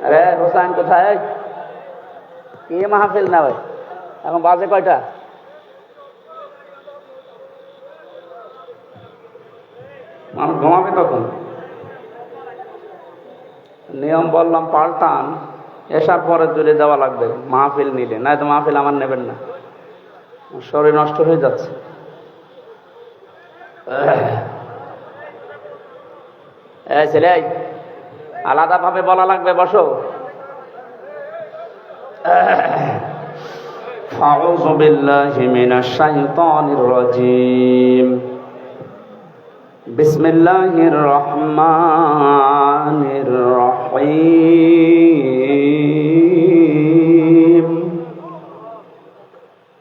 আরে হোসেন কোথায়? কি মাহফিল না ভাই, এখন বাজে কয়টা? মানুষ ঘুমাবে তখন। নিয়ম বললাম পাল্টান, এসার পরে তুলে দেওয়া লাগবে মাহফিল নিলে, নাই তো মাহফিল আমার নেবেন না, শরীর নষ্ট হয়ে যাচ্ছে। ছেলে আলাদা ভাবে বলা লাগবে, বসো। আউযু বিল্লাহি মিনাশ শাইতানির রাজীম। বিসমিল্লাহির রহমানির রহিম।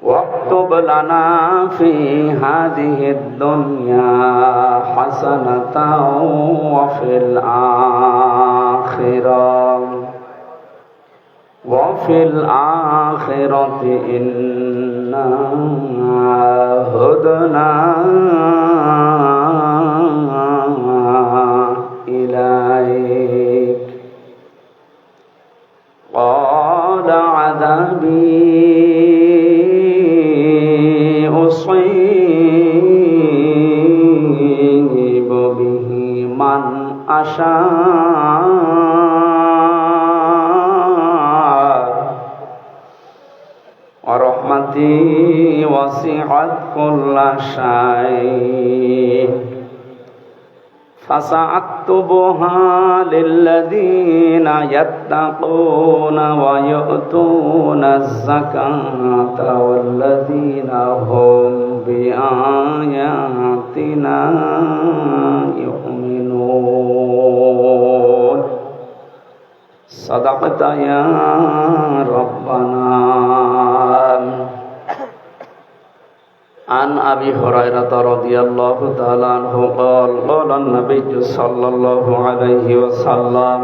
ওয়াক্তুব লানা ফি হাযিহিদ দুনিয়া হাসানাতাও ওয়া ফিল আখিরাহ وفي الآخرة إنا هدنا إليك قال عذابي أصيب به من أشاء ورحمتي وسعت كل شيء فسأكتبها للذين يتقون ويؤتون الزكاة والذين هم بآياتنا يؤمنون صدقت يا ربنا. عن أبي هريرة رضي الله تعالى عنه قال قال النبي صلى الله عليه وسلم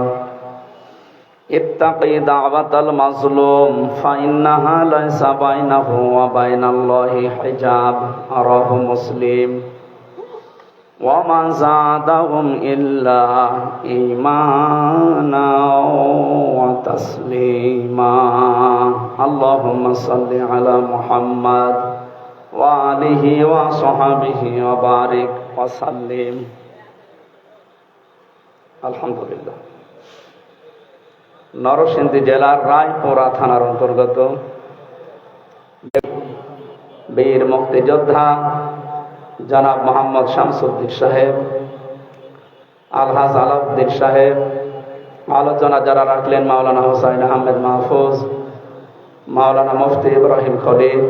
اتقي دعوة المظلوم فإنها ليس بينه وبين الله حجاب. رواه مسلم. وما زادهم إلا إيمانا وتسليما. اللهم صل على محمد وآله وصحبه وبارك وسلم. আলহামদুলিল্লাহ। নরসিংদী জেলার রায়পুরা থানার অন্তর্গত বীর মুক্তিযোদ্ধা জনাব মোহাম্মদ শামসুদ্দিন সাহেব, আলহাজ আলাউদ্দিন সাহেব, আলোচনা যারা রাখলেন মাওলানা হুসাইন আহমেদ মাহফুজ, মাওলানা মুফতি ইব্রাহিম খলিল,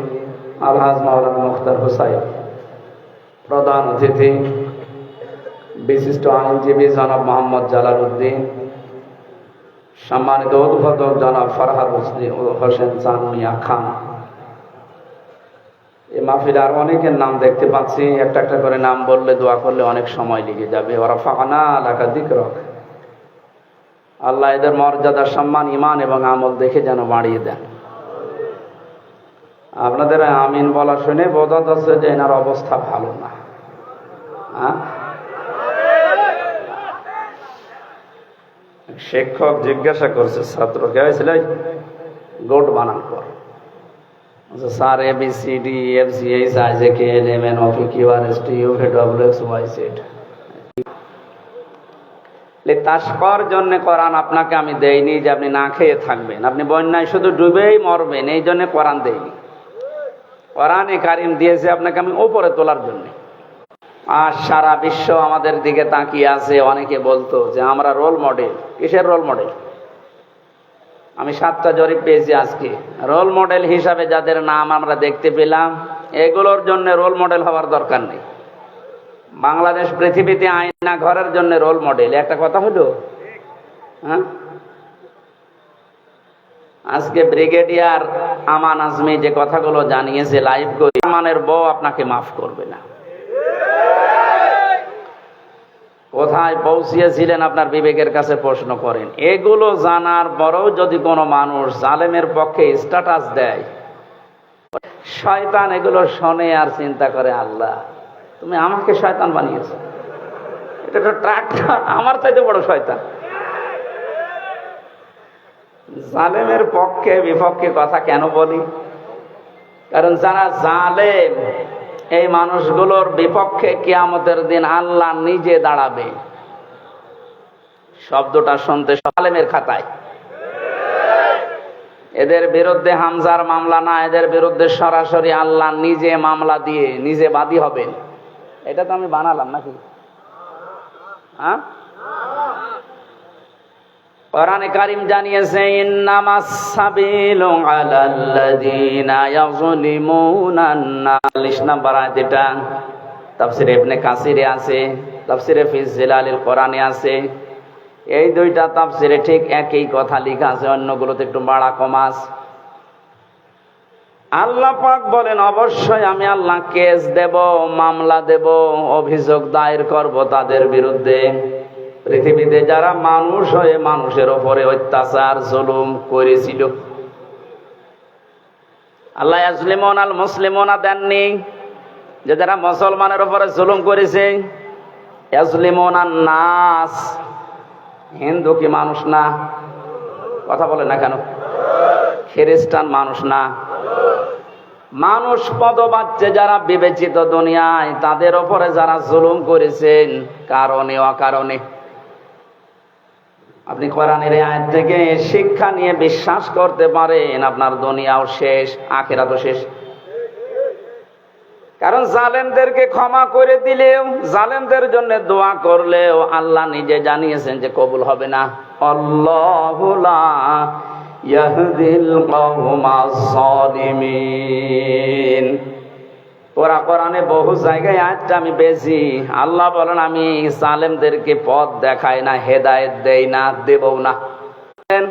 আলহাজ মাওলানা মুখতার হুসাইন, প্রধান অতিথি বিশিষ্ট আইনজীবী জনাব মোহাম্মদ জালালউদ্দিন, সম্মানিত উদ্বোধক জনাব ফরহাদ হোসেন চানমিয়া খান। এই মাহফিলে আর অনেকের নাম দেখতে পাচ্ছি, একটা একটা করে নাম বললে দোয়া করলে অনেক সময় লেগে যাবে। ওরা ফানা লাকা যিকরাক। আল্লাহ এদের মর্যাদা, সম্মান, ঈমান এবং আমল দেখে যেন বাড়িয়ে দেন। আপনাদের আমিন বলা শুনে বোঝা যাচ্ছে যে এনার অবস্থা ভালো না। শিক্ষক জিজ্ঞাসা করছে ছাত্রকে, হয়েছিল গোট বানান কর। Sir ABCD FGH IJK LMN OPQRST UVWXYZ তাস্কর জন্য কোরআন আপনাকে আমি দেইনি যে আপনি না খেয়ে থাকবেন, আপনি বন্যায় শুধু ডুবেই মরবেন, এই জন্য কোরআন দেইনি। কোরআনে কারিম দিয়েছে আপনাকে আমি উপরে তোলার জন্য। আর সারা বিশ্ব আমাদের দিকে তাকিয়ে আছে। অনেকে বলতো যে আমরা রোল মডেল। কিসের রোল মডেল? আমি 7টা জরিপ পেয়েছি আজকে। রোল মডেল হিসাবে যাদের নাম আমরা দেখতে পেলাম, এগুলোর জন্য রোল মডেল হওয়ার দরকার নেই। বাংলাদেশ পৃথিবীতে আয়না ঘরের জন্য রোল মডেল। একটা কথা হলো, হ্যাঁ, আজকে ব্রিগেডিয়ার আমান আজমি যে কথাগুলো জানিয়েছে লাইভ করে, আমানের বউ আপনাকে মাফ করবে না। কোথায় পৌঁছিয়েছিলেন আপনার বিবেকের কাছে প্রশ্ন করেন। এগুলো জানার পরেও যদি কোনো মানুষ জালেমের পক্ষে স্ট্যাটাস দেয়, শয়তান এগুলো শোনে আর চিন্তা করে, আল্লাহ তুমি আমাকে শয়তান বানিয়েছো। এটা তো ট্রাক্টর, আমার চাইতে বড় শয়তান। জালেমের পক্ষে বিপক্ষে কথা কেন বলি? কারণ যারা জালেম এই মানুষগুলোর বিপক্ষে কিয়ামতের দিন আল্লাহ নিজে দাঁড়াবে। শব্দটা শুনতে জালেমের খাতায়। এদের বিরুদ্ধে হামজার মামলা না, এদের বিরুদ্ধে সরাসরি আল্লাহ নিজে মামলা দিয়ে নিজে বাদী হবেন। এটা তো আমি বানালাম নাকি? হ্যাঁ, কোরআনে কারীম জানিয়েছে ইন্নামাস সাবিলু আলাল্লাযীনা ইয়াযলিমুনান নাস। 40 নম্বর আয়াত এটা তাফসীরে ইবনে কাসিরে আছে, তাফসীরে ফি জিলালিল কোরআনে আছে। এই দুইটা তাফসীরে ঠিক একই কথা লেখা আছে, অন্যগুলোতে একটু বাড়া কমা আছে। আল্লাহ পাক বলেন অবশ্যই আমি আল্লাহ কেস দেব, মামলা দেব, অভিযোগ দায়ের করব তাদের বিরুদ্ধে পৃথিবীতে যারা মানুষ হয়ে মানুষের উপরে অত্যাচার জুলুম করেছিল। আল্লাহ ইয়াজলিমুন আল মুসলিমুনা দেননি, যে যারা মুসলমানের উপরে জুলুম করেছে। ইয়াজলিমুন আন নাস, হিন্দু কি মানুষ না? কথা বলে না কেন? খ্রিস্টান মানুষ না? মানুষ পদবাচ্চে যারা বিবেচিত দুনিয়ায়, তাদের উপরে যারা জুলুম করেছেন কারণে অকারণে। আপনি কোরআনের আয়াত থেকে শিক্ষা নিয়ে বিশ্বাস করতে পারেন, আপনার দুনিয়াও শেষ, আখিরাতও শেষ। কারণ জালেমদেরকে ক্ষমা করে দিলেও, জালেমদের জন্য দোয়া করলেও আল্লাহ নিজে জানিয়েছেন যে কবুল হবে না। আল্লাহু লা ইয়াহদিল কওমাস সালিমিন। কোরআনে বহু জায়গায় আয়াতটা আমি পেয়েছি। আল্লাহ বলেন আমি জালেমদেরকে পথ দেখাই না, হেদায়েত দেই না, দেবও না।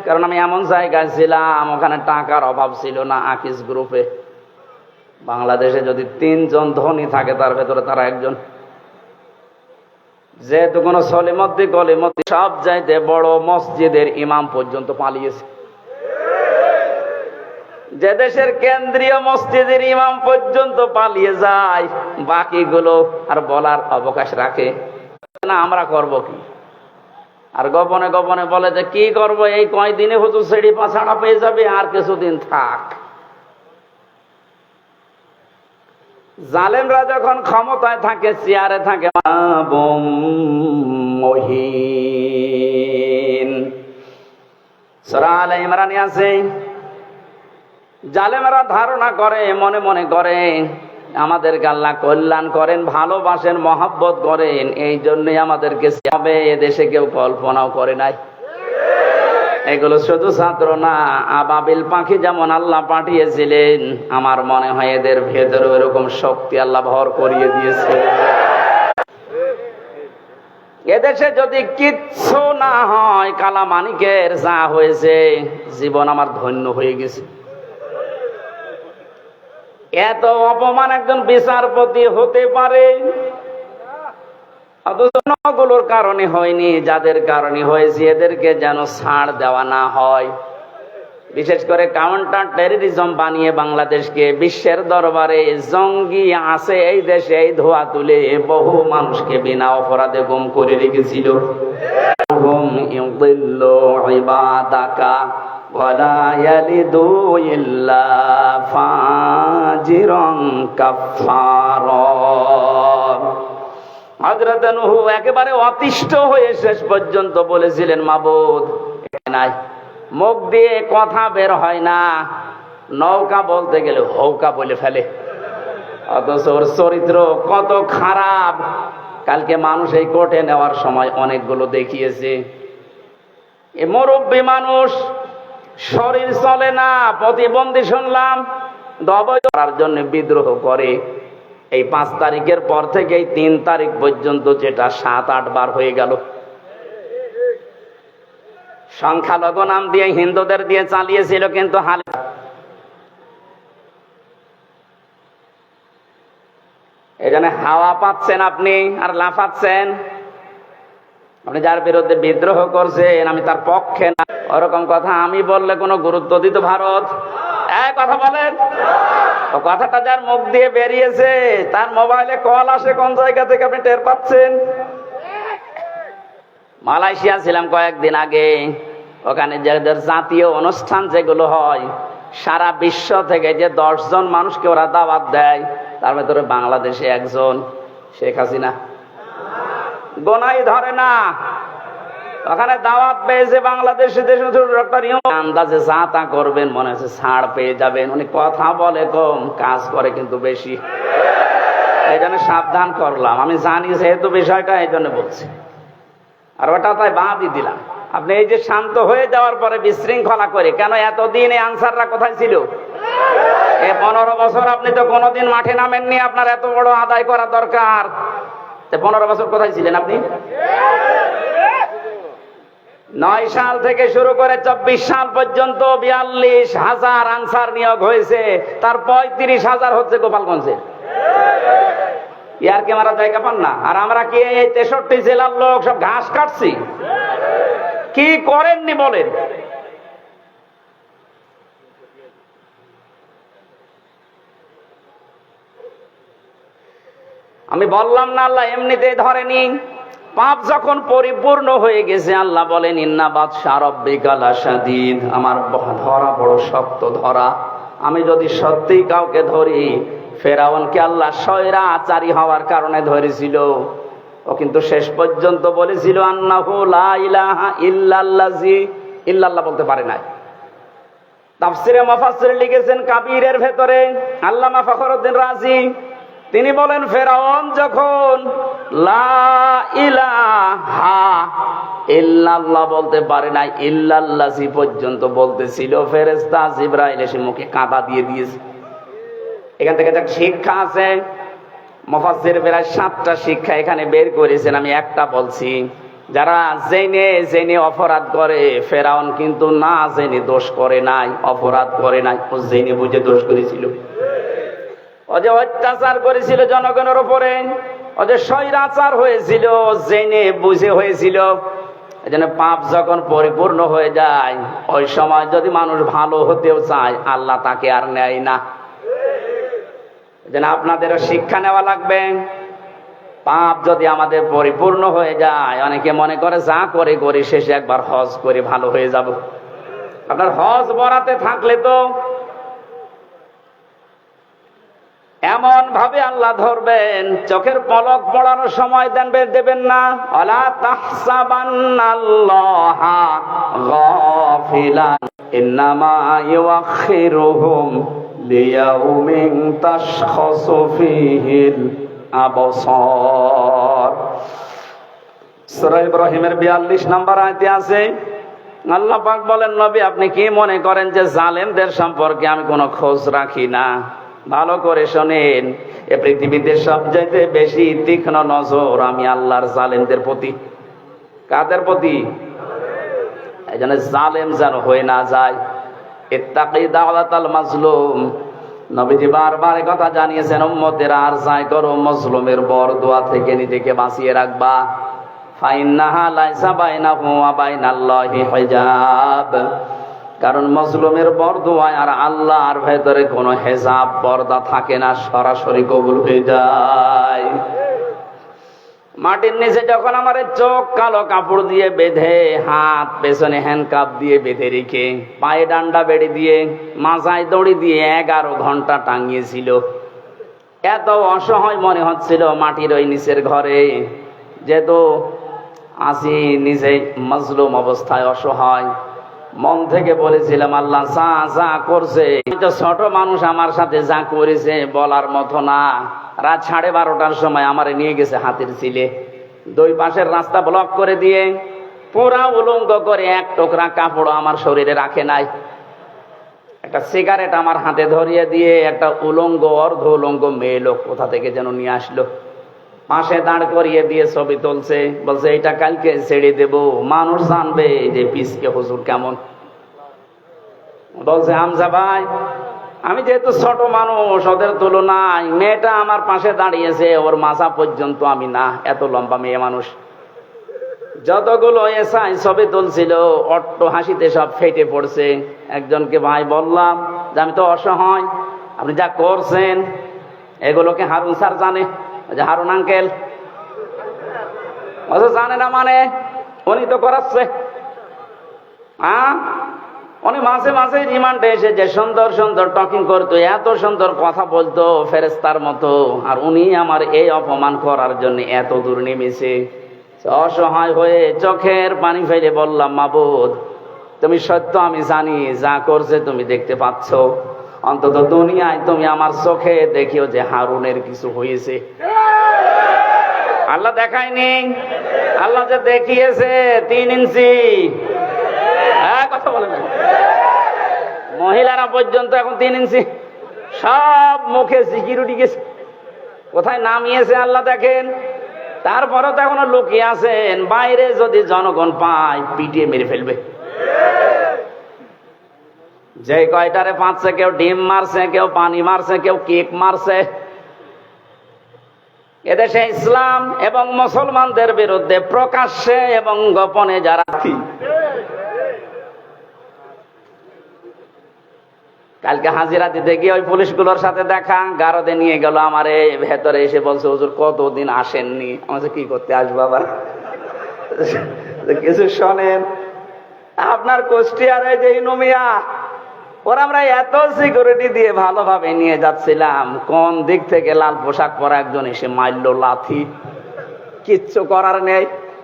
কারণ আমি এমন জায়গায় ছিলাম, ওখানে টাকার অভাব ছিল না। আকিস গ্রুপে বাংলাদেশে যদি 3 জন ধনী থাকে, তার ভেতরে তারা একজন। যেহেতু কোনো সলিমদ্দি গলিমদ্দি সব চাইতে বড় মসজিদের ইমাম পর্যন্ত পালিয়েছে। যে দেশের কেন্দ্রীয় মসজিদের ইমাম পর্যন্ত পালিয়ে যায়, বাকিগুলো আর বলার অবকাশ রাখে না আমরা করব কি। আর গোপনে গোপনে বলে যে কি করব, এই কয়দিনে হুজুর সেড়ি পাছাড়া পেয়ে যাবে, আর কিছুদিন থাক। জালেমরা যখন ক্ষমতায় থাকে, চেয়ারে থাকে, মহিন সূরা আলে ইমরানে আছে। জালেমরা ধারণা করে, মনে মনে করে আমাদেরকে আল্লাহ কল্যাণ করেন, ভালোবাসেন, মহব্বত করেন, এই জন্যই আমাদেরকে হবে। এদেশে কেউ কল্পনাও করে নাই। এগুলো শুধু ছাত্র না, আবাবিল পাখি যেমন আল্লাহ পাঠিয়েছিলেন, আমার মনে হয় এদের ভেতরে এরকম শক্তি আল্লাহ ভর করিয়ে দিয়েছে। এদেশে যদি কিচ্ছু না হয়, কালামানিকের যা হয়েছে, জীবন আমার ধন্য হয়ে গেছে। এত অপমান একজন বিচারপতি হতে পারে, অথচগুলোর কারণে হয়নি, যাদের কারণে হয়েছে এদেরকে যেন ছাড় দেওয়া না হয়। বিশেষ করে কাউন্টার টেররিজম বানিয়ে বাংলাদেশকে বিশ্বের দরবারে জঙ্গি আছে এই দেশে এই ধোয়া তুলে বহু মানুষকে বিনা অপরাধে গুম করে রেখেছিল। হুম ইউদিল্লু ইবাদাকা ওয়ালা ইয়ালিদু ইল্লা ফাজিরান কাফফারা। হযরত নূহ একেবারে অতিষ্ঠ হয়ে শেষ পর্যন্ত বলেছিলেন, মাবুদ নাই, মুখ দিয়ে কথা বের হয় না, নৌকা বলতে গেলে হৌকা বলে ফেলে। অথচ ওর চরিত্র কত খারাপ, কালকে মানুষ এই কোর্টে নেওয়ার সময় অনেকগুলো দেখিয়েছে। এ মুরব্বী মানুষ, শরীর চলে না, প্রতিবন্ধী শুনলাম, দবাই করার জন্য বিদ্রোহ করে। এই 5 তারিখের পর থেকে এই 3 তারিখ পর্যন্ত, যেটা 7-8 বার হয়ে গেল। সংখ্যালঘু নাম দিয়ে হিন্দুদের দিয়ে চালিয়েছিল, কিন্তু হালে এখানে হাওয়া পাচ্ছেন আপনি আর লাফাচ্ছেন। আপনি যার বিরুদ্ধে বিদ্রোহ করছেন আমি তার পক্ষে না, ওরকম কথা আমি বললে কোনো গুরুত্ব দিত ভারত? কথা বলেন। ও কথাটা যার মুখ দিয়ে বেরিয়েছে তার মোবাইলে কল আসে কোন জায়গা থেকে আপনি টের পাচ্ছেন? মালয়েশিয়া ছিলাম কয়েকদিন আগে। ওখানে যাদের জাতীয় অনুষ্ঠান যেগুলো হয়, সারা বিশ্ব থেকে যে 10 জন মানুষকে ওরা দাওয়াত দেয়, তার ভেতরে বাংলাদেশে একজন, শেখ হাসিনা। গোনাই ধরে না। ওখানে দাওয়াত পেয়েছে বাংলাদেশে ডক্টর আন্দাজে যা তা করবেন, মনে হচ্ছে ছাড় পেয়ে যাবেন। উনি কথা বলে কম, কাজ করে কিন্তু বেশি। এই জন্য সাবধান করলাম, আমি জানি যেহেতু বিষয়টা, এই জন্য বলছি। আর ওটা তাই বাদই দিলাম। আপনি এই যে শান্ত হয়ে যাওয়ার পরে বিশৃঙ্খলা করে কেন? এতদিন এই আনসাররা কোথায় ছিল? এই 15 বছর আপনি তো কোনোদিন মাঠে নামেননি। আপনার এত বড় আদায় করা দরকার। 15 বছর কোথায় ছিলেন আপনি? 9 সাল থেকে শুরু করে 24 সাল পর্যন্ত 42,000 আনসার নিয়োগ হয়েছে। তার 35,000 হচ্ছে গোপালগঞ্জে। ইয়ারকে মারা জায়গা পান না। আর আমরা কি এই 63 জেলার লোক সব ঘাস কাটছি? কি করেননি বলেন? আমি বললাম না আল্লাহ এমনিতেই ধরেনি। পাপ যখন পরিপূর্ণ হয়ে গেছে, আল্লাহ বলেন ইন্না বাতশা রাব্বিকা লাশাদীদ, আমার ধরা বড় শক্ত ধরা। আমি যদি সত্যিই কাউকে ধরি, ফেরাউনকে আল্লাহ স্বৈরাচারী হওয়ার কারণে ধরেছিল। ও কিন্তু শেষ পর্যন্ত বলেছিল আন্নাহু লা ইলাহা ইল্লাল্লাযী, ইল্লাল্লাহ বলতে পারে নাই। তাফসিরে মুফাসসির লিখেছেন কাবীরের ভেতরে আল্লামা ফখরুদ্দিন রাজি, তিনি বলেন ফেরাউন যখন লা ইলাহা ইল্লাল্লাহ বলতে পারে নাই, ইল্লাল্লাযী পর্যন্ত বলতেছিল, ফেরেশতা জিবরাইল এসে মুখে কাঁদা দিয়ে দিয়েছে। এখান থেকে একটা শিক্ষা আছে। মুফাসসির প্রায় 7টা শিক্ষা এখানে বের করেছেন, আমি একটা বলছি। যারা জেনে জেনে অপরাধ করে, ফেরাউন কিন্তু না জেনে দোষ করে নাই, অপরাধ করে নাই, ও জেনে বুঝে দোষ করেছিল। ও যে অত্যাচার করেছিল জনগণের উপরে, ও যে স্বৈরাচার হয়েছিল, জেনে বুঝে হয়েছিল। এই জন্য পাপ যখন পরিপূর্ণ হয়ে যায়, ওই সময় যদি মানুষ ভালো হতেও চায়, আল্লাহ তাকে আর নেয় না। যেন আপনাদেরও শিক্ষা নেওয়া লাগবে। পাপ যদি আমাদের পরিপূর্ণ হয়ে যায়, অনেকে মনে করে যা করে করি, শেষে একবার হজ করে ভালো হয়ে যাব। আপনার হজ বরাতে থাকলে তো এমন ভাবে আল্লাহ ধরবেন, চোখের পলক পড়ানোর সময় দেবেন না। আলা তাহসাবান্নাল্লাহা গাফিলান ইন্নামা ইউআখিরুহুম লিয়াউমিন তাশখাসু ফীহিল আবসার। সূরা ইব্রাহিমের 42 নম্বর আয়াতে আছে, আল্লাহ পাক বলেন নবী আপনি কি মনে করেন যে জালেমদের সম্পর্কে আমি কোনো খোঁজ রাখি না? ভালো করে শোনেন, এ পৃথিবীতে সবচাইতে বেশি তীক্ষ্ণ নজর আমি আল্লাহর জালেমদের প্রতি। কাদের প্রতি? এই জন্য জালেম যেন হয়ে না যায়। ইত্তাকি দাওয়াতাল মাজলুম, নবীজি বারবার কথা জানিয়েছেন উম্মতেরা আর যাই করো, মজলুমের বরদোয়া থেকে নিজেকে বাঁচিয়ে রাখবা। ফাইন্নাহা লাইসা বাইনাহু ওয়া বাইনাল্লাহি হিজাব, কারণ মজলুমের বরদোয়ায় আর আল্লাহর ভেতরে কোনো হেজাব পর্দা থাকে না, সরাসরি কবুল হয়ে যায়। মাটির নিচে যখন আমার চোখ কালো কাপড় দিয়ে বেঁধে, হাত পেছনে হ্যান্ডকাপ দিয়ে বেঁধে রেখে, পায়ে ডান্ডা বেড়ে দিয়ে, মাথায় দড়ি দিয়ে 11 ঘন্টা টাঙিয়েছিল, এত অসহায় মনে হচ্ছিল মাটির ওই নিচের ঘরে। যেহেতু আসি নিজেই মজলুম অবস্থায়, অসহায়, মন থেকে বলেছিলাম আল্লাহ যা যা করছে, ছোট মানুষ আমার সাথে যা করেছে বলার মতো না। রাত 12:30টার সময় আমারে নিয়ে গেছে হাতের ছিলে, 2 পাশের রাস্তা ব্লক করে দিয়ে পুরা উলঙ্গ করে, এক টুকরা কাপড় আমার শরীরে রাখে নাই। একটা সিগারেট আমার হাতে ধরিয়ে দিয়ে একটা উলঙ্গ অর্ধ উলঙ্গ মেয়ে লোক কোথা থেকে যেন নিয়ে আসলো, পাশে দাঁড় করিয়ে দিয়ে ছবি তুলছে, বলছে এটা কালকে ছেড়ে দেব, মানুষ জানবে যে পিসকে হুজুর কেমন। বলছে হামজা ভাই, আমি যেহেতু ছোট মানুষ ওদের তুলনায়, মেয়েটা আমার পাশে দাঁড়িয়েছে, ওর মাথা পর্যন্ত আমি না, এত লম্বা মেয়ে মানুষ। যতগুলো এসআই ছবি তুলছিল অট্ট হাসিতে সব ফেটে পড়ছে। একজনকে ভাই বললাম যে আমি তো অসহায়, আপনি যা করছেন এগুলোকে হারুন স্যার জানে, যে হারুন আঙ্কেল জানে না মানে উনি তো করাচ্ছে। উনি মাঝে মাঝে রিমান্ডে এসে যে সুন্দর সুন্দর টকিং করতো, এত সুন্দর কথা বলতো ফেরেশতার মতো, আর উনি আমার এই অপমান করার জন্য এত দূর নেমেছে। অসহায় হয়ে চোখের পানি ফেলে বললাম, মাবুদ তুমি সত্য, আমি জানি যা করছে তুমি দেখতে পাচ্ছ, অন্তত দুনিয়ায় তুমি আমার চোখে দেখিও যে হারুনের কিছু হয়েছে। আল্লাহ দেখায়নি, আল্লাহ যে দেখিয়েছে 3 ইঞ্চি। কথা বলে না, মহিলারা পর্যন্ত এখন 3 ইঞ্চি, সব মুখে সিকিউরিটি গেছে, কোথায় নামিয়েছে আল্লাহ দেখেন। তারপরে তো এখনো লুকিয়ে আছেন, বাইরে যদি জনগণ পায় পিটিয়ে মেরে ফেলবে। যে কয়টারে পাচ্ছে, কেউ ডিম মারছে, কেউ পানি মারছে, কেউ কেক মারছে। এদেশে ইসলাম এবং মুসলমানদের বিরুদ্ধে প্রকাশ্যে এবং গোপনে যারা, কালকে হাজিরা দিতে গিয়ে ওই পুলিশগুলোর সাথে দেখা, গারদে নিয়ে গেল আমারে, ভেতরে এসে বলছে, হুজুর কতদিন আসেননি। আমাকে কি করতে আসবো আবার, কিছু শোনেন। আপনার কুষ্টিয়ারে যে নুমিয়া, ওরা আমরা এত সিকিউরিটি দিয়ে ভালোভাবে নিয়ে যাচ্ছিলাম, কোন দিক থেকে লাল পোশাক পরা একজন এসে মারলো লাথি, কিচ্ছু করার নেই,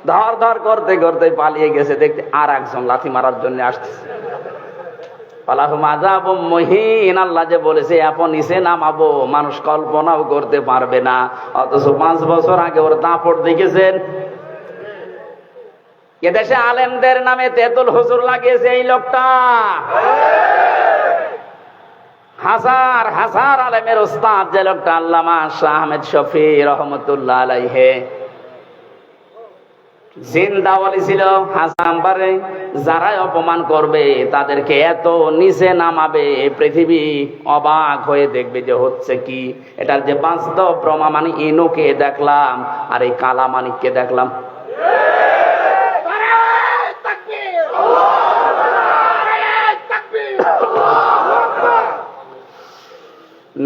ধর ধর করতে করতে পালিয়ে গেছে। দেখতে আর একজন লাথি মারার জন্য আসতেছে। আল্লাহ যে বলেছে এখন নিচে নামাবো, মানুষ কল্পনাও করতে পারবে না। অথচ 5 বছর আগে ওর দাপট দেখেছেন। এদেশে আলেমদের নামে তেতুল হুজুর লাগিয়েছে এই লোকটা। হাজার হাজার আলেমের উস্তাদ যে লোকটা, আল্লামা শাহ আহমেদ শফি রহমতুল্লাহ আলাইহি, জিন্দা ওয়ালি ছিল। হাসাম্বারে যারাই অপমান করবে তাদেরকে এত নিচে নামাবে, পৃথিবী অবাক হয়ে দেখবে যে হচ্ছে কি। এটার যে বাস্তব প্রমাণ, মানে ইনুকে দেখলাম আর এই কালামানিককে দেখলাম।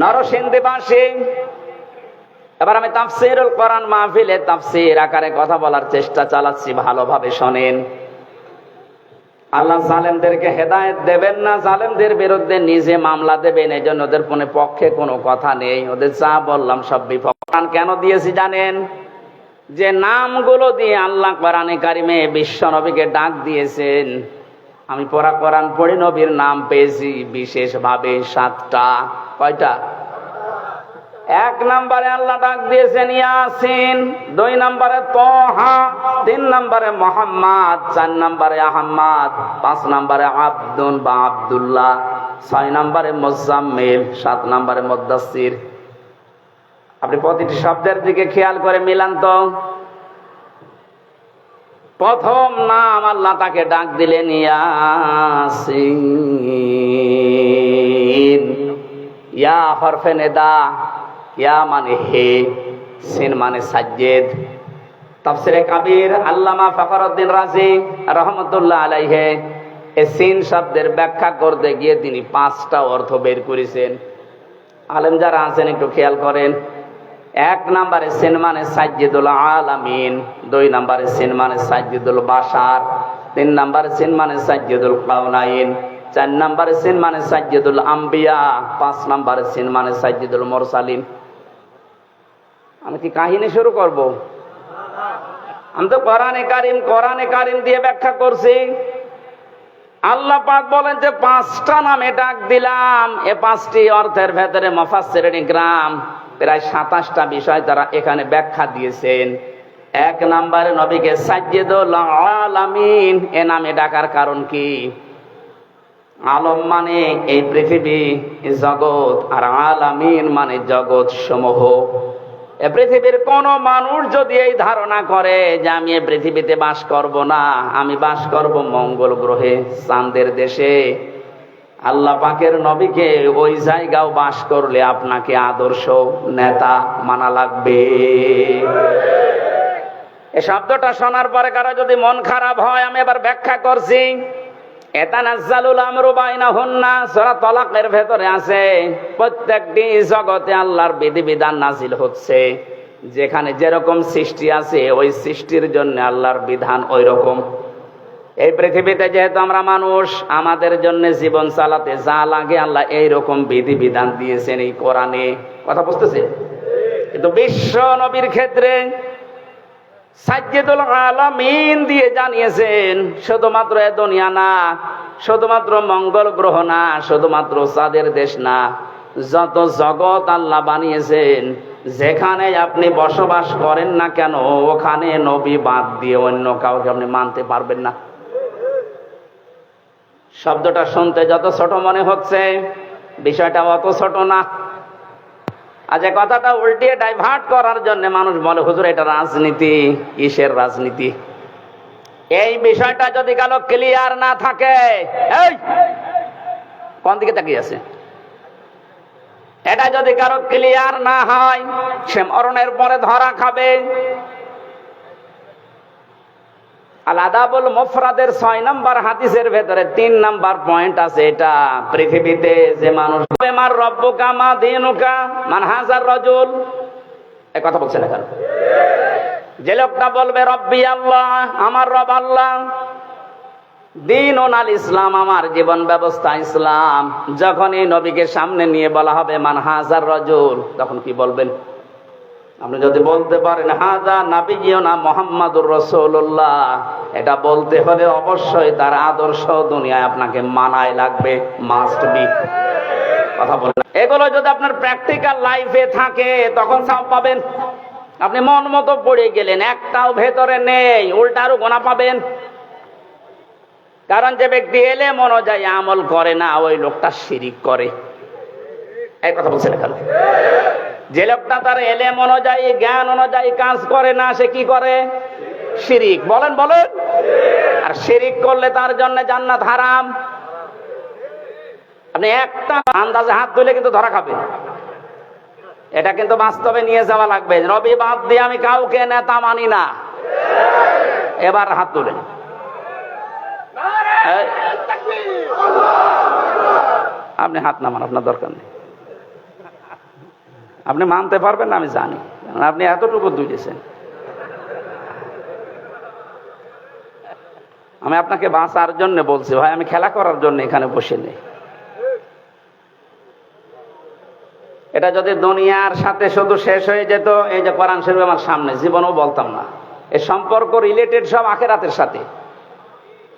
নরসিংদীবাসী, এবার আমি তাফসীরুল কোরআন মাহফিলে তাফসীর আকারে কথা বলার চেষ্টা চালাচ্ছি, ভালোভাবে শোনেন। আল্লাহ জালেমদেরকে হেদায়েত দেবেন না, জালেমদের বিরুদ্ধে নিজে মামলা দেবেন, এই জন্য ওদের পক্ষে কোনো কথা নেই। ওদের যা বললাম সব বিপক্ষ। কেন দিয়েছি জানেন? যে নামগুলো দিয়ে আল্লাহ কোরআনে কারিমে বিশ্ব নবীকে ডাক দিয়েছেন, আমি পড়া কোরআন পড়ি, নবীর নাম পেয়েছি বিশেষভাবে 7টা। কয়টা? 1 নম্বরে আল্লাহ ডাক দিয়েছেন ইয়াসিন, 2 নম্বরে তোহা, 3 নম্বরে মোহাম্মদ, 4 নম্বরে আহমদ, 5 নম্বরে আব্দুন বা আব্দুল্লাহ, 6 নম্বরে মুজাম্মিল, 7 নম্বরে মুদ্দাসসির। আপনি প্রতিটি শব্দের দিকে খেয়াল করে মিলান তো। প্রথম নাম আল্লাহ তাকে ডাক দিলেন ইয়াসিন। ইয়া হরফে নেদা, ইয়া মানে হে, সিন মানে সাজ্জেদ। তাফসীরে কাবীর আল্লামা ফখরউদ্দীন রাজি রহমাতুল্লাহ আলাইহি এই সিন শব্দের ব্যাখ্যা করতে গিয়ে তিনি 5টা অর্থ বের করেছেন। আলেম যারা আছেন একটু খেয়াল করেন। 1 নম্বরে সিন মানে সাজ্জেদুল আলামিন, 2 নম্বরে সিন মানে সাজ্জেদুল বাশার, 3 নম্বরে সিন মানে সাজ্জেদুল কাউনাইন, 4 নম্বরে সিন মানে সাজ্জেদুল আম্বিয়া, 5 নম্বরে সিন মানে সাজ্জেদুল মুরসালিন। আমি কি কাহিনী শুরু করব? আমি তো কোরআনে কারিম দিয়ে ব্যাখ্যা করছি। আল্লাহ পাক বলেন যে 5টা নামে ডাক দিলাম। এই 5টি অর্থের ভেতরে মুফাসসিরিন ইকরাম প্রায় 27টা বিষয় তারা এখানে ব্যাখ্যা দিয়েছেন। 1 নম্বরে নবীকে সাজ্জেদুল আলামিন এ নামে ডাকার কারণ কি? আলম মানে এই পৃথিবী, জগৎ, আর আলামিন মানে জগৎ সমূহ। এ পৃথিবীর কোন মানুষ যদি এই ধারণা করে যে আমি এই পৃথিবীতে বাস করব না, আমি বাস করব মঙ্গল গ্রহে, চাঁদের দেশে, আল্লাহ পাকের নবীকে ওই জায়গাও বাস করলে আপনাকে আদর্শ নেতা মানা লাগবে। এই শব্দটা শোনার পরে কারো যদি মন খারাপ হয়, আমি এবার ব্যাখ্যা করছি। এতানাজ্জালুল আমরু বাইনাহুন্না, সূরা তালাকের ভেতরে আছে প্রত্যেকটি জগতে আল্লাহর বিধিবিধান নাজিল হচ্ছে। যেখানে যেরকম সৃষ্টি আছে ওই সৃষ্টির জন্য আল্লাহর বিধান ওই রকম। এই পৃথিবীতে যেহেতু আমরা মানুষ, আমাদের জন্য জীবন চালাতে যা লাগে আল্লাহ এইরকম বিধি বিধান দিয়েছেন এই কোরআনে। কথা বুঝতেছেন? কিন্তু বিশ্ব নবীর ক্ষেত্রে সাজ্জেদুল আলামিন দিয়ে জানিয়েছেন শুধুমাত্র এ দুনিয়া না, শুধুমাত্র মঙ্গল গ্রহ না, শুধুমাত্র চাঁদের দেশ না, যত জগৎ আল্লাহ বানিয়েছেন যেখানে আপনি বসবাস করেন না কেন ওখানে নবী বাদ দিয়ে অন্য কাউকে আপনি মানতে পারবেন না। শব্দটা শুনতে যত ছোট মনে হচ্ছে বিষয়টা অত ছোট না। আজ কথাটা উল্টিয়ে ডাইভার্ট করার জন্য মানুষ বলে হুজুর এটা রাজনীতি। কিসের রাজনীতি? এই বিষয়টা যদি কালো ক্লিয়ার না থাকে, এই কোন দিকে তাকিয়ে আছে, এটা যদি কারো ক্লিয়ার না হয় সে মরণের পরে ধরা খাবে। আল আদাবুল মুফরাদের 6 নম্বর হাদিসের ভেতরে 3 নম্বর পয়েন্ট আছে। এটা পৃথিবীতে যে মানুষ মার রব্বুকা মা দীনুকা মান হাজার রাজুল, এই কথা বলছেন এখন, যে লোকটা বলবে রব্বি আল্লাহ, আমার রব আল্লাহ, দীনুন আল ইসলাম, আমার জীবন ব্যবস্থা ইসলাম, যখন এই নবীকে সামনে নিয়ে বলা হবে মান হাজার রাজুল, তখন কি বলবেন? আপনি যদি বলতে পারেন হাজা নাবিয়ুনা মুহাম্মাদুর রাসূলুল্লাহ, এটা বলতে হলে অবশ্যই তার আদর্শ দুনিয়ায় আপনাকে মানায় লাগবে, মাস্ট বি। কথা বলেন, এগুলো যদি আপনার প্র্যাকটিক্যাল লাইফে থাকে তখন সব পাবেন। আপনি মন মতো পড়ে গেলেন, একটাও ভেতরে নেই, উল্টারও গোনা পাবেন। কারণ যে ব্যক্তি এলেম অনুযায়ী আমল করে না ওই লোকটা শিরিক করে। এই কথা বলছেন এখানে। যে লোকটা তার এলেম অনুযায়ী জ্ঞান অনুযায়ী কাজ করে না সে কি করে? শিরিক। বলেন বলেন। আর শিরিক করলে তার জন্য জান্নাত হারাম। আপনি একটা আন্দাজে হাত তুলে কিন্তু ধরা খাবেন। এটা কিন্তু বাস্তবে নিয়ে যাওয়া লাগবে। রবি বাদ দিয়ে আমি কাউকে নেতা মানি না, এবার হাত তুলেন। আপনি হাত নামান, আপনার দরকার নেই। আপনি মানতে পারবেন না আমি জানি, আপনি এতটুকু দুইছেন। আমি আপনাকে বাঁচার জন্য বলছি ভাই, আমি খেলা করার জন্য এখানে বসে নেই। এটা যদি দুনিয়ার সাথে শুধু শেষ হয়ে যেত, এই যে কোরআন শরীফ আমার সামনে, জীবনেও বলতাম না। এর সম্পর্ক রিলেটেড সব আখিরাতের সাথে।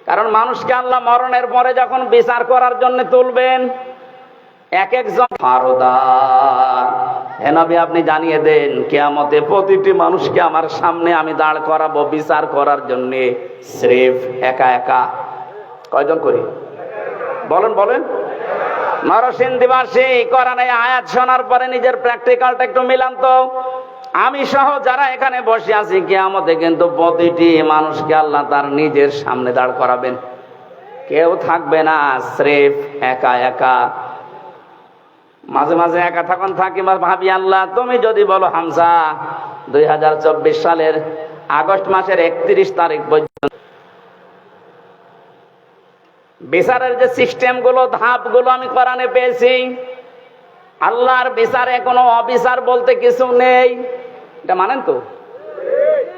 কারণ মানুষকে আল্লাহ মরণের পরে যখন বিচার করার জন্য তুলবেন, এক একজন ফারদার, হে নবী আপনি জানিয়ে দেন কিয়ামতে প্রতিটি মানুষকে আমার সামনে আমি দাঁড় করাবো বিচার করার জন্য, স্রেফ একা একা। কয়জন করি? বলেন বলেন। নরসিংদীবাসী কোরআনে আয়াত শোনার পরে নিজের প্র্যাকটিক্যালটা একটু মিলান তো। আমি সহ যারা এখানে বসে আছি কিয়ামতে কিন্তু প্রতিটি মানুষকে আল্লাহ তার নিজের সামনে দাঁড় করাবেন, কেউ থাকবে না, স্রেফ একা একা। মাঝে মাঝে একা থাকুন থাকি ভাবি আল্লাহ তুমি যদি বলো হামজা 2024 সালের আগস্ট মাসের 31 তারিখ পর্যন্ত বিচারের যে সিস্টেম গুলো, ধাপ গুলো আমি কোরআনে পেয়েছি, আল্লাহর বিচারে কোনো অবিচার বলতে কিছু নেই। এটা মানেন তো?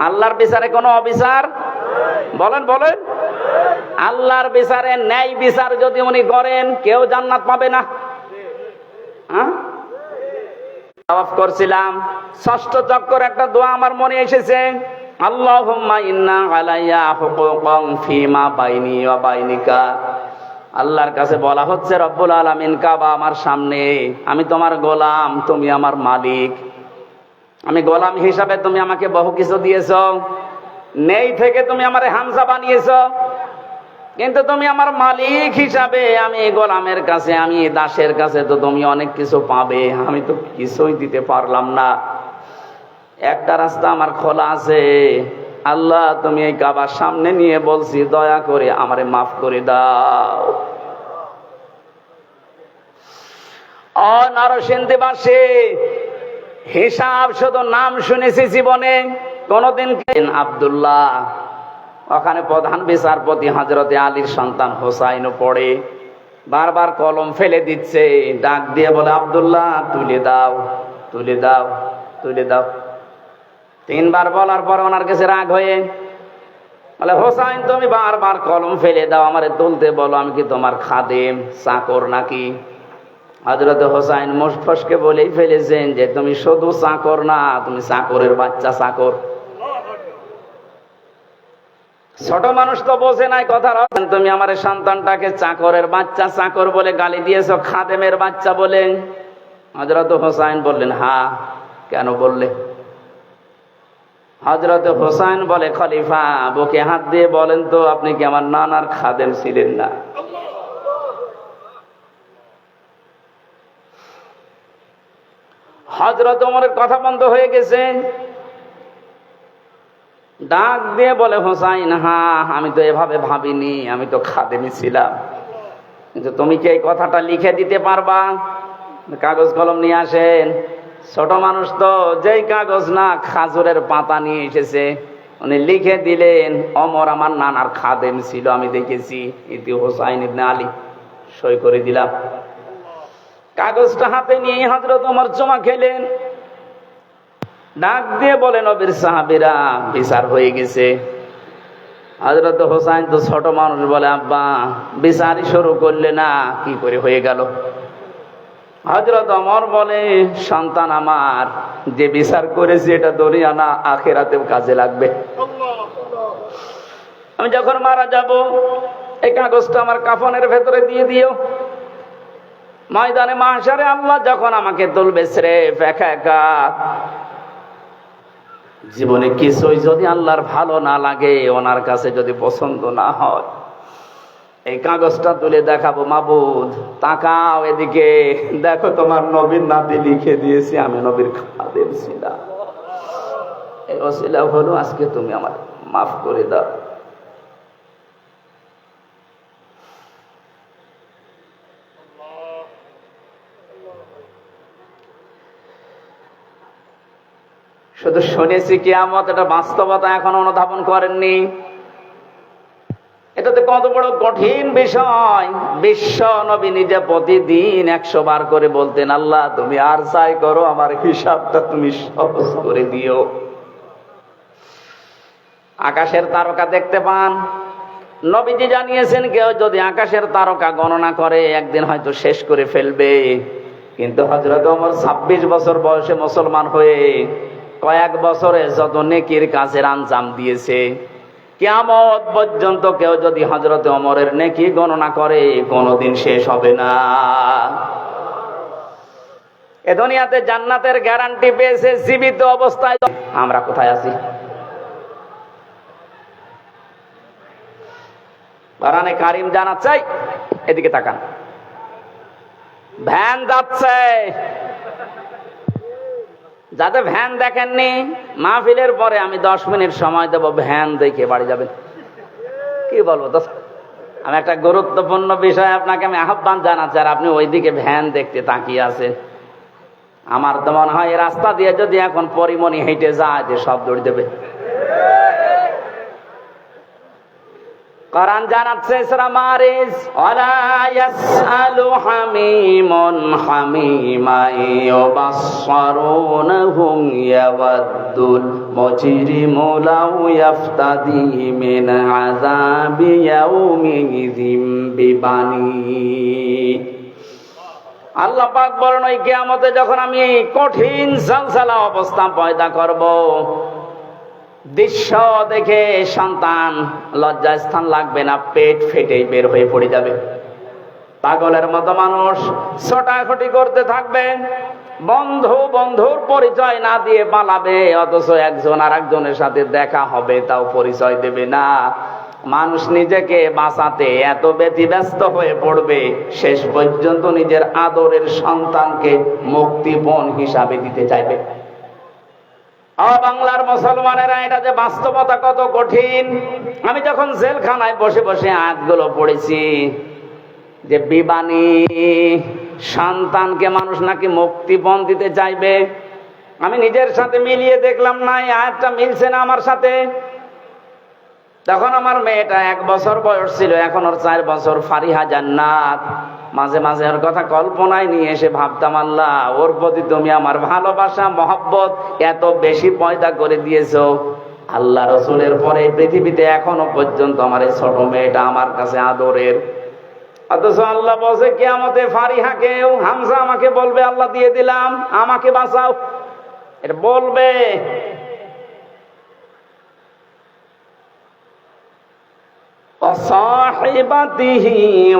আল্লাহর বিচারে কোনো অবিচার, বলেন বলেন। আল্লাহর বিচারে ন্যায় বিচার যদি উনি করেন কেউ জান্নাত পাবে না। করছিলাম 6ষ্ঠ চক্কর একটা দোয়া আমার মনে এসেছে, আল্লাহুম্মা ইন্না আলাইয়া হুকুকান ফিমা বাইনি ওয়া বাইনিকা। আল্লাহর কাছে বলা হচ্ছে রব্বুল আলামিন কাবা আমার সামনে, আমি তোমার গোলাম, তুমি আমার মালিক। আমি গোলাম হিসাবে তুমি আমাকে বহু কিছু দিয়েছো, নেই থেকে তুমি আমারে হামজা বানিয়েছো, কিন্তু তুমি আমার মালিক হিসাবে আমি গোলামের কাছে, আমি দাসের কাছে তো তুমি অনেক কিছু পাবে, আমি তো কিছুই দিতে পারলাম না। একটা রাস্তা আমার খোলা আছে, আল্লাহ তুমি এই কাবার সামনে নিয়ে বলছি দয়া করে আমারে মাফ করে দাও। ও নরসিংদীবাসী, হিসাব শুধু নাম শুনেছি জীবনে, কোনদিন আব্দুল্লাহ, ওখানে প্রধান বিচারপতি হযরতে আলীর সন্তান হোসাইনও পড়ে, বারবার কলম ফেলে দিচ্ছে, ডাক দিয়ে বলে আব্দুল্লাহ তুলে দাও তুলে দাও তুলে দাও। তিনবার বলার পর ওনার কাছে রাগ হয়ে বলে, হোসাইন তুমি বারবার কলম ফেলে দাও, আমারে তুলতে বলো, আমি কি তোমার খাদেম চাকর নাকি? হযরত হোসাইন মুশফসকে বলেই ফেলেছেন যে তুমি শুধু চাকর না, তুমি চাকরের বাচ্চা চাকর। ছোট মানুষ তো বোঝে নাই কথার অর্থ। তুমি আমার সন্তানটাকে চাকরের বাচ্চা চাকর বলে গালি দিয়েছো, খাদেমের বাচ্চা বলে। হযরত হোসাইন বললেন, হ্যাঁ, কেন বললে? হযরত হোসাইন বলে, খলিফা বুকে হাত দিয়ে বলেন তো, আপনি কি আমার নানার খাদেম ছিলেন না? হযরত ওমরের কথা বন্ধ হয়ে গেছে। ডাক দিয়ে বলে, হোসাইন, হ্যাঁ, আমি তো এভাবে ভাবিনি, আমি তো খাদেমই ছিলাম। কিন্তু তুমি কি এই কথাটা লিখে দিতে পারবা? কাগজ কলম নিয়ে আসেন। ছোট মানুষ তো, যেই কাগজ না খাজুরের পাতা নিয়ে এসেছে, উনি লিখে দিলেন, ওমর আমার নানার খাদেম ছিল, আমি দেখেছি, ইতি হোসাইন ইবনে আলী। সই করে দিলাম। কাগজটা হাতে নিয়ে হযরত ওমর চুমা খেলেন। ডাক দিয়ে বলেন, নবীর সাহাবীরা, বিচার হয়ে গেছে। হযরত হোসাইন তো ছোট মানুষ, বলে, আব্বা বিচারই শুরু করলে না, কি করে হয়ে গেল? হযরত ওমর বলে, সন্তান আমার, যে বিচার করেছে এটা দুনিয়া না আখিরাতেও কাজে লাগবে। আমি যখন মারা যাব, এই কাগজটা আমার কাফনের ভেতরে দিয়ে দিও। ময়দানে মাহশারে আল্লাহ যখন আমাকে তুলবে স্রেফ একা একা, জীবনে কিছুই যদি আল্লাহর ভালো না লাগে, ওনার কাছে যদি পছন্দ না হয়, এই কাগজটা তুলে দেখাবো, মাবুদ তাকাও এদিকে, দেখো তোমার নবীর নাতি লিখে দিয়েছি আমি নবীর খাদেম ছিলাম। এই ওসিলা হলো আজকে তুমি আমার মাফ করে দাও। শুধু শুনেছি কিয়ামত, এটা বাস্তবতা এখন অনুধাবন করেননি। এটাতে কত বড় কঠিন বিষয়। বিশ্ব নবী নিজে প্রতিদিন 100 বার করে বলতেন, আল্লাহ তুমি আর চাই করো, আমার হিসাবটা তুমি সহজ করে দিও। আকাশের তারকা দেখতে পান, নবীজি জানিয়েছেন কেউ যদি আকাশের তারকা গণনা করে একদিন হয়তো শেষ করে ফেলবে। কিন্তু হযরত ওমর 26 বছর বয়সে মুসলমান হয়ে কয়েক বছরে যত নেকির কাজের আঞ্জাম দিয়েছে, কিয়ামত পর্যন্ত কেউ যদি হযরত ওমরের নেকি গণনা করে কোনোদিন শেষ হবে না। এ দুনিয়াতে জান্নাতের গ্যারান্টি পেয়েছে জীবিত অবস্থায়। আমরা কোথায় আছি? কোরআনে কারীম জানাচ্ছে, এদিকে তাকান, ভ্যান যাচ্ছে। যাতে ভ্যান দেখেননি, মাহফিলের পরে আমি 10 মিনিট সময় দেব, ভ্যান দেখে বাড়ি যাবেন। কি বলবো তো, আমি একটা গুরুত্বপূর্ণ বিষয় আপনাকে আমি আহ্বান জানাচ্ছি, আর আপনি ওইদিকে ভ্যান দেখতে তাকিয়ে আছেন। আমার তো মনে হয় এই রাস্তা দিয়ে যদি এখন পরিমণি হেঁটে যায়, যে সব দৌড় দেবে। কোরআন জানাচ্ছে সূরা মারিজ, ওয়ালা ইয়াসআলু হামিমুন হামিমা ইয়াবাসসারুনহুম ইয়াওয়াদ্দুল মুজরিমু লাউ ইয়াফতাদি মিন আযাবি ইয়াউমিযিম বিবানি। আল্লাহ পাক বলেন, ওই কিয়ামতে যখন আমি কঠিন সালসালা অবস্থা পয়দা করব, দৃশ্য দেখে সন্তান লজ্জাস্থান লাগবে না, পেট ফেটেই বের হয়ে পড়ে যাবে। পাগলের মতো মানুষ ছোটাছুটি করতে থাকবে, বন্ধু বন্ধুর পরিচয় না দিয়ে পালাবে, অথচ একজন আর একজনের সাথে দেখা হবে তাও পরিচয় দেবে না। মানুষ নিজেকে বাঁচাতে এত ব্যতিব্যস্ত হয়ে পড়বে, শেষ পর্যন্ত নিজের আদরের সন্তানকে মুক্তিপণ হিসাবে দিতে চাইবে। বাংলার মুসলমানেরা, এটা যে বাস্তবতা কত কঠিন। আমি যখন জেলখানায় বসে বসে আয়াতগুলো পড়েছি, যে বিবানী সন্তানকে মানুষ নাকি মুক্তিপণ দিতে চাইবে, আমি নিজের সাথে মিলিয়ে দেখলাম না এই আয়াতটা মিলছে না আমার সাথে। তখন আমার মেয়েটা 1 বছর বয়স ছিল, এখন ওর 4 বছর। ফারিহা জান্নাত। মাঝে মাঝে ওর কথা কল্পনায় নিয়ে এসে ভাবতাম, আল্লাহ ওর প্রতি তুমি আমার ভালোবাসা মহব্বত এত বেশি পয়দা করে দিয়েছো। আল্লাহ রসুলের পরে পৃথিবীতে এখনো পর্যন্ত আমার এই ছোট মেয়েটা আমার কাছে আদরের। অথচ আল্লাহ বলছে কিয়ামতে ফারিহাকেও, হামজা আমাকে বলবে আল্লাহ দিয়ে দিলাম, আমাকে বাঁচাও, এটা বলবে। وصاحبته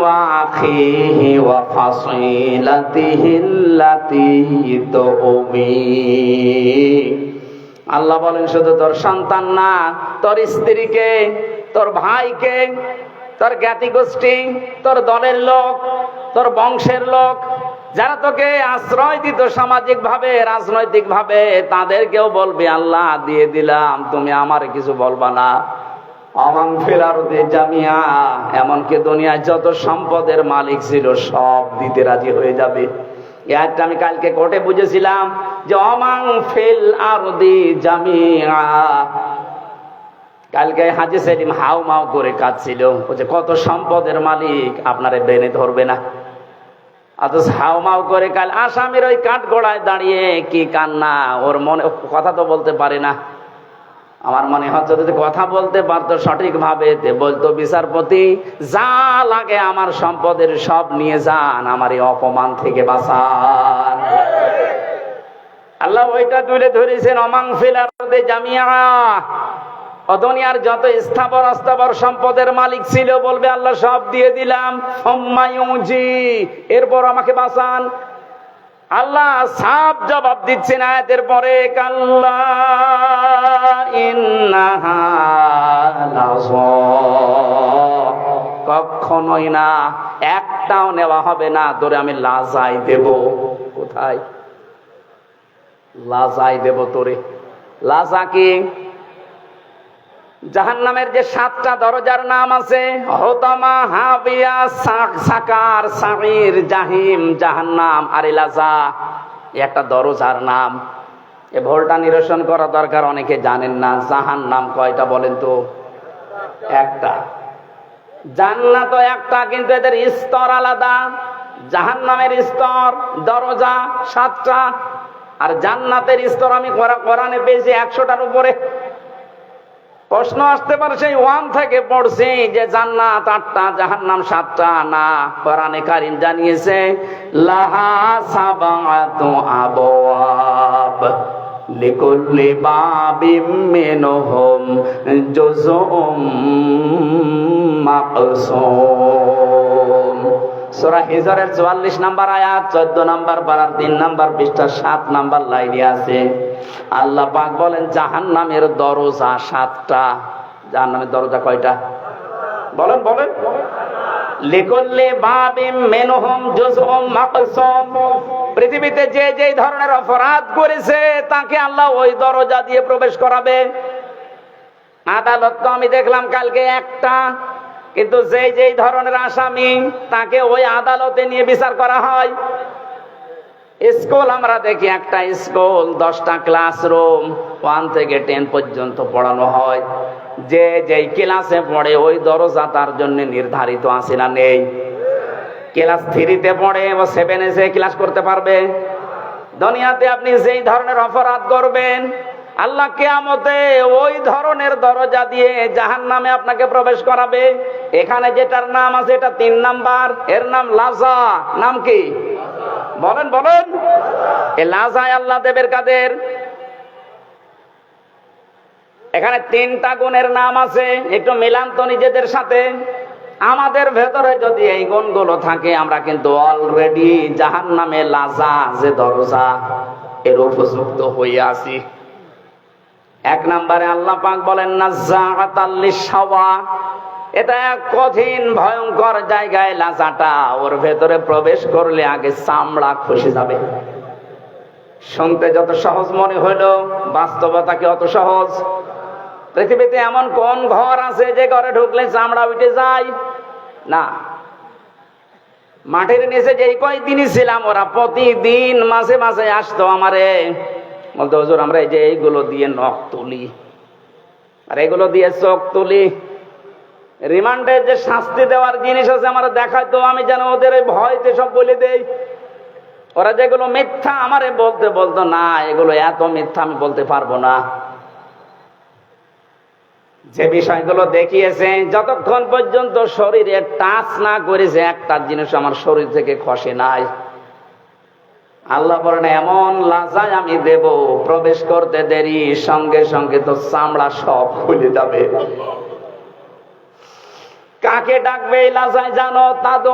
وأخيه وفصيلته التي تؤويه। আল্লাহ বলেন শুধু তোর সন্তান না, তোর স্ত্রীকে, তোর ভাইকে, তোর জ্ঞাতি গোষ্ঠী, তোর দলের লোক, তোর বংশের লোক, যারা তোকে আশ্রয় দিত সামাজিক ভাবে, রাজনৈতিক ভাবে, তাদেরকেও বলবি আল্লাহ দিয়ে দিলাম, তুমি আমার কিছু বলবা না। আমাং ফিলারদে জামিয়া, এমনকি দুনিয়ায় যত সম্পদের মালিক ছিল সব দিতে রাজি হয়ে যাবে। একটা আমি কালকে কোর্টে বুঝেছিলাম যে আমাং ফিল আরদি জামিয়া। কালকে হাজী সেলিম হাউ মাউ করে কাঁদছিল, বলছে কত সম্পদের মালিক আপনারে বেনে ধরবে না। অথচ হাউ মাউ করে কাল আসামির ওই কাঠগড়ায় দাঁড়িয়ে কি কান্না, ওর মনে কথা তো বলতে পারে না। আমার মনে হচ্ছে যদি কথা বলতে পারতো সঠিক ভাবে, বলতো বিচারপতি যা লাগে আমার সম্পদের সব নিয়ে যান, আমার এই অপমান থেকে বাঁচান। আল্লাহ ওইটা তুলে ধরেছেন অমাং ফিল আরদি জামিয়া। ও দুনিয়ার যত স্থাবর অস্থাবর সম্পদের মালিক ছিল বলবে আল্লাহ সব দিয়ে দিলাম, এরপর আমাকে বাঁচান। আল্লাহ সাফ জবাব দিচ্ছেন আয়াতের পরে, কাল্লা ইন্নাহা লাযা, কখনোই না, একটাও নেওয়া হবে না, তোরে আমি লাজাই দেব। কোথায় লাজাই দেব তোরে? লাজা কি? জাহান্নামের যে 7টা দরজার নাম আছে, হোতামা, হাবিয়া, সাকার, সাঈর, জাহিম, জাহান্নাম আর লাজা, একটা দরজার নাম। এ ভুলটা নিরসন করা দরকার, অনেকে জানেন না। জাহান্নাম কয়টা বলেন তো? একটা। জান্নাত একটা, কিন্তু এদের স্তর আলাদা। জাহান্নামের স্তর দরজা 7টা, আর জান্নাতের স্তর আমি কোরআনে পেয়েছি 100টার উপরে। প্রশ্ন আসতে পারে সেই 1 থেকে পড়ছি যে জান্নাত 8টা, জাহান্নাম 7টা। না, কোরআনে কারীম জানিয়েছে লাহা সাবাতু আবওয়াব লিকুল্লি বাবিম মিনহুম জুজউম মাকসুম। সূরা হিজরের 44 নম্বর আয়াত, 14 নম্বর পারার 3 নম্বর পৃষ্ঠা 7 নম্বর লাইনে আছে। আল্লাহ পাক বলেন জাহান্নামের দরজা 7টা। জাহান্নামের দরজা কয়টা বলেন? বলেন। লিকুল্লি বাবিম মিনহুম জুজউম মাকসুম। পৃথিবীতে যে যেই ধরনের অপরাধ করেছে তাকে আল্লাহ ওই দরজা দিয়ে প্রবেশ করাবে। আদালত তো আমি দেখলাম কালকে একটা, কিন্তু যেই যেই ধরনের আসামি তাকে ওই আদালতে নিয়ে বিচার করা হয়। স্কুল আমরা দেখি, একটা স্কুল 10টা ক্লাসরুম, 1 থেকে 10 পর্যন্ত পড়ানো হয়। যে যেই ক্লাসে পড়ে ওই দরজা তার জন্য নির্ধারিত আছে না নেই? ক্লাস 3-তে পড়ে ও 7 এসে ক্লাস করতে পারবে? দুনিয়াতে আপনি যেই ধরনের অপরাধ করবেন আল্লাহ কিয়ামতে ওই ধরনের দরজা দিয়ে জাহান্নামে আপনাকে প্রবেশ করাবে। এখানে যেটার নাম আছে এটা 3 নাম্বার, এর নাম লাজা। নাম কি বলেন? বলেন। এই লাজায় আল্লাহ দেবের কাদের? এখানে 3টা গুণের নাম আছে, একটু মিলান তো নিজেদের সাথে। আমাদের ভেতরে যদি এই গুণগুলো থাকে আমরা কিন্তু অলরেডি জাহান্নামে লাজা যে দরজা এর উপযুক্ত হয়ে আছি। 1 নম্বরে আল্লাহ পাক বলেন নাযাআতাল লিশাওয়া। এটা এক কঠিন ভয়ঙ্কর জায়গায় লাজাটা, ওর ভেতরে প্রবেশ করলে আগে চামড়া খসে যাবে। শুনতে যত সহজ মনে হইলো বাস্তবতা কি অত সহজ? পৃথিবীতে এমন কোন ঘর আছে যে ঘরে ঢুকলে চামড়া উঠে যায় না? মাটির নিচে যেই কয়দিনই ছিলাম ওরা প্রতিদিন মাঝে মাঝে আসতো আমারে, বলতো হুজুর আমরা এই যে এইগুলো দিয়ে নখ তুলি আর এগুলো দিয়ে চোখ তুলি, রিমান্ডে যে শাস্তি দেওয়ার জিনিস আছে আমার দেখায় তো, আমি যেন ওদের ওই ভয়তে সব বলে দেই। ওরা যেগুলো মিথ্যা আমারে বলতে বলতো না, এগুলো এত মিথ্যা আমি বলতে পারবো না। যে বিষয়গুলো দেখিয়েছে, যতক্ষণ পর্যন্ত শরীরে টাচ না করেছে একটা জিনিস আমার শরীর থেকে খসে নাই। আল্লাহ বলেন এমন লাজায় আমি দেব, প্রবেশ করতে দেরি সঙ্গে সঙ্গে তো চামড়া সব খুলে যাবে। কাকে ডাকবে এই লাজায় জানো? তাদু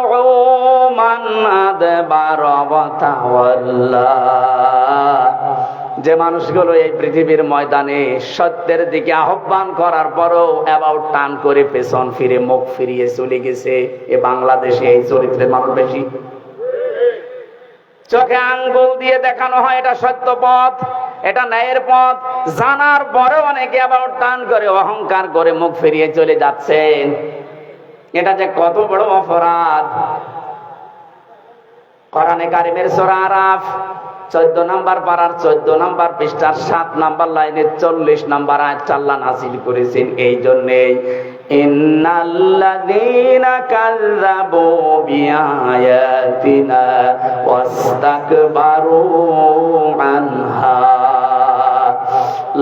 মান আদবারা ওয়া তাওয়াল্লা। যে মানুষগুলো এই পৃথিবীর ময়দানে সত্যের দিকে আহ্বান করার পরও অ্যাবাউট টার্ন করে পেছন ফিরে মুখ ফিরিয়ে চলে গেছে, এ বাংলাদেশে এই চরিত্রের মানুষ বেশি। চোখে আঙ্গুল দিয়ে দেখানো হয় এটা সত্য পথ, এটা ন্যায়ের পথ, জানার পরেও অনেকে অ্যাবাউট টার্ন করে অহংকার করে মুখ ফিরিয়ে চলে যাচ্ছেন। এটা যে কত বড় অপরাধ। কোরআনে কারিমের সূরা আরাফ 14 নম্বর পারার 14 নম্বর পৃষ্ঠার 7 নম্বর লাইনে 40 নম্বর আয়াত আল্লাহ নাযিল করেছেন এই জন্যই, ইন্নাল্লাযীনা কাযযাবু বিআয়াতিনা ওয়াস্তাকবারু আনহা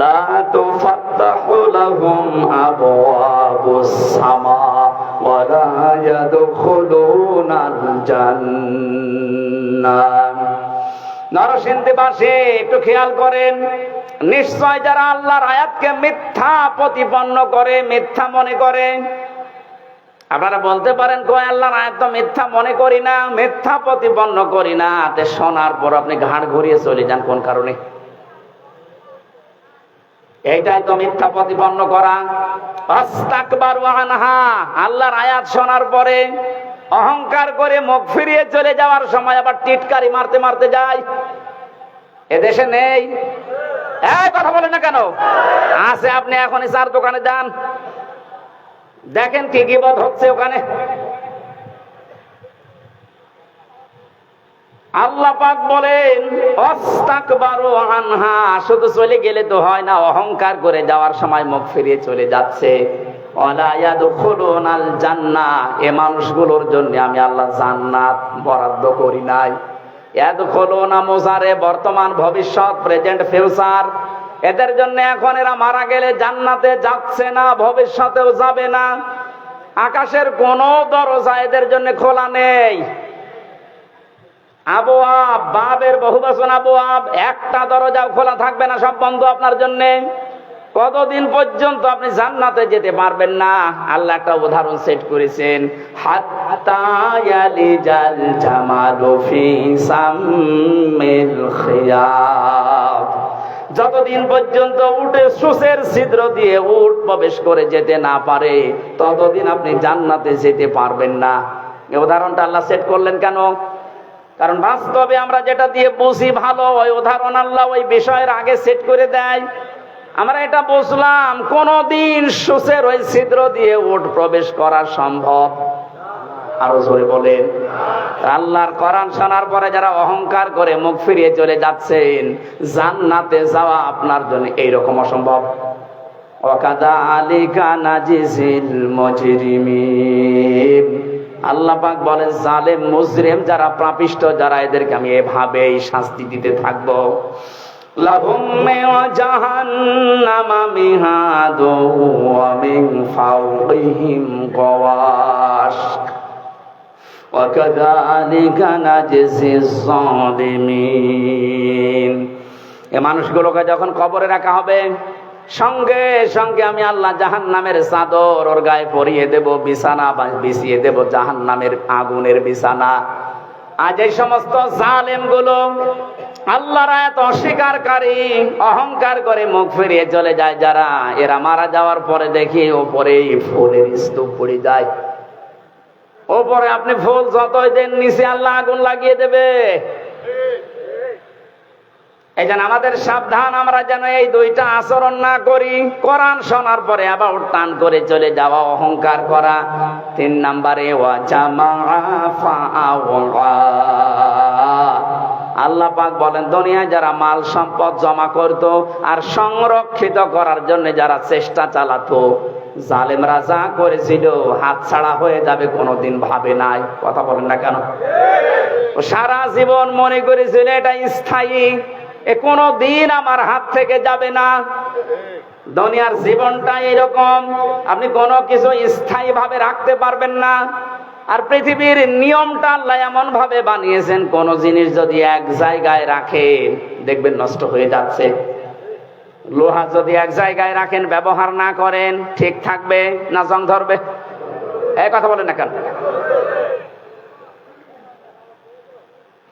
লা তুফাত্তাহু লাহুম আবওয়াবুস সামা ওয়া লা ইয়াদখুলুনাল জান্নাহ। নরসিংদীবাসী একটু খেয়াল করেন, নিশ্চয় যারা আল্লাহর আয়াতকে মিথ্যা প্রতিপন্ন করে, মিথ্যা মনে করে। আপনারা বলতে পারেন কয় আল্লাহর আয়াত তো মিথ্যা মনে করি না, মিথ্যা প্রতিপন্ন করি না, তে শোনার পর আপনি ঘাড় ঘুরিয়ে চলে যান কোন কারণে? এইটাই তো মিথ্যা প্রতিপন্ন করা। আস্তাকবারু আনহা, আল্লাহর আয়াত শোনার পরে অহংকার করে মুখ ফিরিয়ে চলে যাওয়ার সময় আবার টিটকারি মারতে মারতে যায়। এদেশে নেই? এই কথা বলেন না কেন? আছে। আপনি এখনই চার দোকানে যান, দেখেন কি গীবত হচ্ছে ওখানে। আল্লাহ পাক বলেন আস্তাকবারু আনহা, শুধু চলে গেলে তো হয় না, অহংকার করে যাওয়ার সময় মুখ ফিরিয়ে চলে যাচ্ছে। ওয়ালা ইয়াদখুলুনাল জান্নাহ, এ মানুষগুলোর জন্য আমি আল্লাহ জান্নাত বরাদ্দ করি নাই। ইয়াদখুলুনা মুজারে বর্তমান, ভবিষ্যৎ, প্রেজেন্ট, ফিউচার। এদের জন্য এখন এরা মারা গেলে জান্নাতে যাচ্ছে না, ভবিষ্যতেও যাবে না। আকাশের কোনো দরজা এদের জন্য খোলা নেই। আবওয়াব, বাবের বহুবচন আবওয়াব, একটা দরজাও খোলা থাকবে না, সব বন্ধ আপনার জন্য। কতদিন পর্যন্ত আপনি জান্নাতে যেতে পারবেন না? আল্লাহ একটা উদাহরণ সেট করেছেন, হাত্তা ইয়ালিজাল জামালু ফি সাম্মিল খিয়াত। যতদিন পর্যন্ত উটে সুসের ছিদ্র দিয়ে উট প্রবেশ করে যেতে না পারে, ততদিন আপনি জান্নাতে যেতে পারবেন না। এই উদাহরণটা আল্লাহ সেট করলেন কেন? কারণ বাস্তবে আমরা যেটা দিয়ে বুঝি ভালো, ওই উদাহরণ আল্লাহ ওই বিষয়ের আগে সেট করে দেয়। আমরা এটা বুঝলাম কোনদিন সুসের ওই ছিদ্র দিয়ে উট প্রবেশ করা সম্ভব? আরো জোরে বলেন। আল্লাহর কোরআন শোনার পরে যারা অহংকার করে মুখ ফিরিয়ে চলে যাচ্ছেন, জান্নাতে যাওয়া আপনার জন্য এইরকম অসম্ভব। ওয়াকাযালিকা নাজিজিল মুজরিমিন, আল্লাহ পাক বলেন জালেম মুজরিম যারা, পাপিষ্ঠ যারা, এদেরকে আমি এভাবেই শাস্তি দিতে থাকবো। লাহুম মিন জাহান্নামা মিহাদু ওয়া মিন ফাওকিহিম গাওয়াশ ওয়া কাযালিকা নাজজিজ যালিমিন। এই মানুষগুলোকে যখন কবরে রাখা হবে, সঙ্গে সঙ্গে আমি আল্লাহ জাহান্নামের চাদর ওর গায়ে পরিয়ে দেব, বিছানা বিছিয়ে দেব জাহান্নামের আগুনের বিছানা। আজ এই সমস্ত জালেমগুলো আল্লাহর আয়াত অস্বীকারী, অহংকার করে মুখ ফিরিয়ে চলে যায় যারা, এরা মারা যাওয়ার পরে দেখি ওপরে ফুলের স্তূপ পড়ে যায়। ওপরে আপনি ফুল যতই দেন, নিচে আল্লাহ আগুন লাগিয়ে দেবে। এই জন্য আমাদের সাবধান, আমরা যেন এই দুইটা আচরণ না করি। কোরআন শোনার পরে আবার টান করে চলে যাওয়া, অহংকার করা। 3 নম্বরে ওয়া জামাআ ফাআওয়া, আল্লাহ পাক বলেন দুনিয়ায় যারা মাল সম্পদ জমা করত আর সংরক্ষিত করার জন্য যারা চেষ্টা চালাতো, জালেমরা যা করেছিল হাত ছাড়া হয়ে যাবে কোনোদিন ভাবে নাই। কথা বলেন না কেন? ও সারা জীবন মনে করেছিল এটা স্থায়ী, এ কোনোদিন আমার হাত থেকে যাবে না। দুনিয়ার জীবনটা এরকম, আপনি কোনো কিছু স্থায়ী ভাবে রাখতে পারবেন না। আর পৃথিবীর নিয়মটা আল্লাহ এমন ভাবে বানিয়েছেন, কোন জিনিস যদি এক জায়গায় রাখেন দেখবেন নষ্ট হয়ে যাচ্ছে। লোহা যদি এক জায়গায় রাখেন, ব্যবহার না করেন, ঠিক থাকবে না জং ধরবে? এই কথা বলেন না কেন?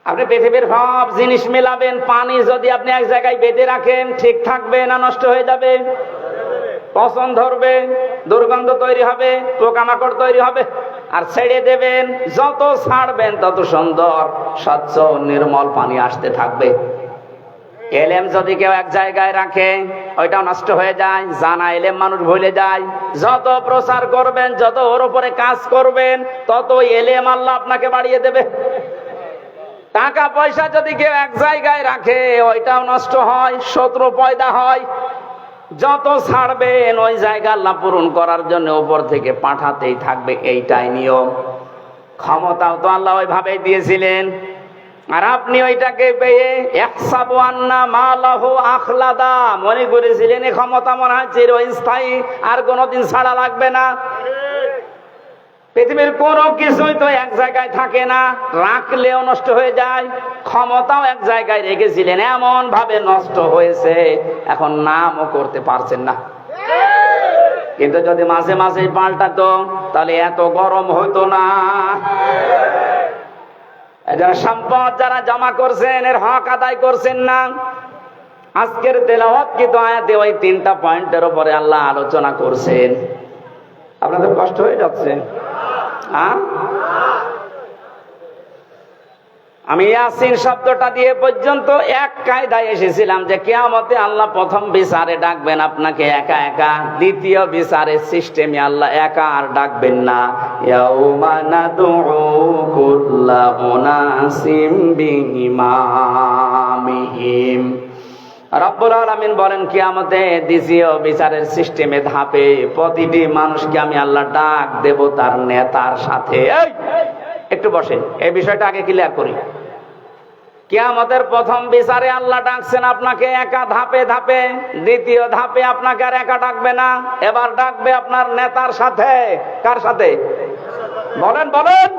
আপনি পৃথিবীর সব জিনিস মেলাবেন, পানি যদি আপনি এক জায়গায় বেঁধে রাখেন ঠিক থাকবে না নষ্ট হয়ে যাবে? পচন ধরবে, দুর্গন্ধ তৈরি হবে, পোকামাকড় তৈরি হবে। আর ছেড়ে দেবেন, যত ছাড়বেন তত সুন্দর স্বচ্ছ নির্মল পানি আসতে থাকবে। এলেম যদি কেউ এক জায়গায় রাখে ওইটাও নষ্ট হয়ে যায়, জানা এলেম মানুষ ভুলে যায়। যত প্রচার করবেন, যত ওর উপরে কাজ করবেন, তত এলেম আল্লাহ আপনাকে বাড়িয়ে দেবে। টাকা পয়সা যদি কেউ এক জায়গায় রাখে ওইটাও নষ্ট হয়, শত্রু পয়দা হয়। যত ছাড়বেন ওই জায়গা আল্লাহ পূরণ করার জন্য উপর থেকে পাঠাতেই থাকবে, এইটাই নিয়ম। ক্ষমতাও তো আল্লাহ ওইভাবেই দিয়েছিলেন। আর আপনি ওইটাকে পেয়ে ইহসাবু আন্না মালাহু আখলাদা মনে করেছিলেন এই ক্ষমতা মনে হয় চিরস্থায়ী, আর কোনোদিন ছাড়া লাগবে না। পৃথিবীর কোনো কিছুই তো এক জায়গায় থাকে না, রাখলেও নষ্ট হয়ে যায়। ক্ষমতাও এক জায়গায় রেখেছিলেন, এমন ভাবে নষ্ট হয়েছে এখন নামও করতে পারছেন না। কিন্তু যদি মাঝে মাঝে পাল্টাতো তাহলে এত গরম হতো না। যারা সম্পদ যারা জমা করছেন এর হক আদায় করছেন না। আজকের তেলাওয়াতকৃত আয়াতে ওই 3টা পয়েন্টের উপরে আল্লাহ আলোচনা করছেন। আপনাদের কষ্ট হয়ে যাচ্ছে? আমি ইয়াসিন শব্দটা দিয়ে পর্যন্ত এক কায়দায় এসেছিলাম যে কিয়ামতে আল্লাহ প্রথম বিচারে ডাকবেন আপনাকে একা একা, দ্বিতীয় বিচারের সিস্টেমে আল্লাহ একা আর ডাকবেন না। ইয়াউমা নাদউ কুল্লা উনাসিম বিইমামিহিম। রব্বুল আলামিন বলেন কিয়ামতে দ্বিতীয় বিচারের সিস্টেমে ধাপে প্রতিটি মানুষকে আমি আল্লাহ ডাক দেব তার নেতার সাথে। একটু বসেন, এই বিষয়টা আগে ক্লিয়ার করি। কিয়ামতের প্রথম বিচারে আল্লাহ ডাকছেন আপনাকে একা ধাপে ধাপে, দ্বিতীয় ধাপে আপনাকে আর একা ডাকবে না, এবার ডাকবে আপনার নেতার সাথে। কার সাথে বলেন বলেন?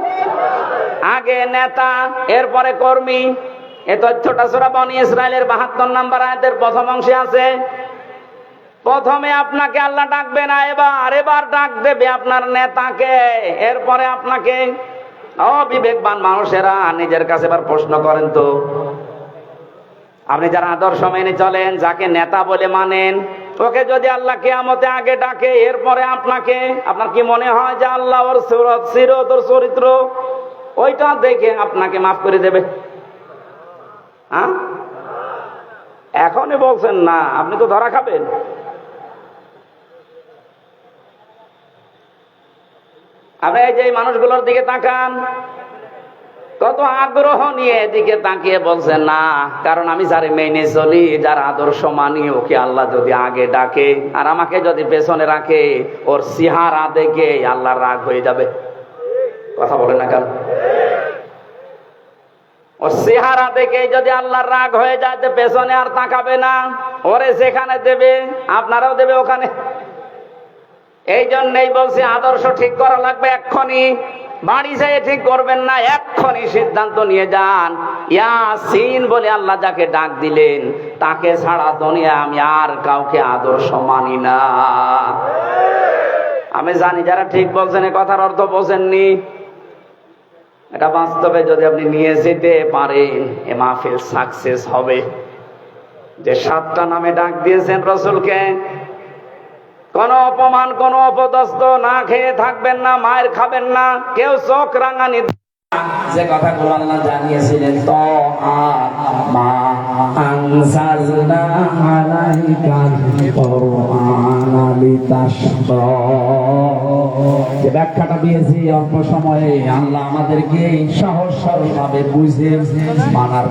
আগে নেতা, এরপরে কর্মী। এই তথ্যটা সূরা বনী ইসরাইলের 72 নম্বর আয়াতের প্রথম অংশে আছে। প্রথমে আপনাকে আল্লাহ ডাকবে না, এবার ডাক দেবে আপনার নেতাকে, এরপরে আপনাকে। অবিবেকবান মানুষেরা নিজের কাছে এবার প্রশ্ন করেন তো, আপনি যারা আদর্শ মেনে চলেন, যাকে নেতা বলে মানেন, ওকে যদি আল্লাহ কিয়ামতে আগে ডাকে এরপরে আপনাকে, আপনার কি মনে হয় যে আল্লাহ ওর সিরত ওর চরিত্র ওইটা দেখে আপনাকে মাফ করে দেবে? এখনই বলছেন না, আপনি তো ধরা খাবেন। আপনি এই যে মানুষগুলোর দিকে তাকান, কত আগ্রহ নিয়ে এদিকে তাকিয়ে বলছেন না, কারণ আমি যারে মেনে চলি, যার আদর্শ মানি, ওকে আল্লাহ যদি আগে ডাকে আর আমাকে যদি পেছনে রাখে, ওর চেহারা দেখে আল্লাহর রাগ হয়ে যাবে। কথা বলেন না কেন? ওর চেহারা দেখে যদি আল্লাহর রাগ হয়ে যায় তো পেছনে আর তাকাবে না, ওরে যেখানে দেবে আপনারাও দেবে ওখানে। এই জন্যই বলছি আদর্শ ঠিক করা লাগবে এক্ষুনি। বাড়ি যেয়ে ঠিক করবেন না, এক্ষুনি সিদ্ধান্ত নিয়ে যান। ইয়াসিন বলে আল্লাহ যাকে ডাক দিলেন তাকে ছাড়া দুনিয়া আমি আর কাউকে আদর্শ মানি না। আমি জানি যারা ঠিক বলছেন এই কথার অর্থ বোঝেননি। এটা বাস্তবে যদি আপনি নিয়ে যেতে পারেন এ মাহফিল সাকসেস হবে। যে 7টা নামে ডাক দিয়েছেন রসুলকে, কোন অপমান কোন অপদস্থ না খেয়ে থাকবেন না, মায়ের খাবেন না, কেউ চোখ রাঙানি। যে কথাগুলো আল্লাহ জানিয়েছিলেন, তো মা আনজালনা আলাইকাল কুরআনা লিতাশকা, যে ব্যাখ্যাটা দিয়েছি অল্প সময়ে, আল্লাহ আমাদেরকে সহজ সরল ভাবে বুঝে মানার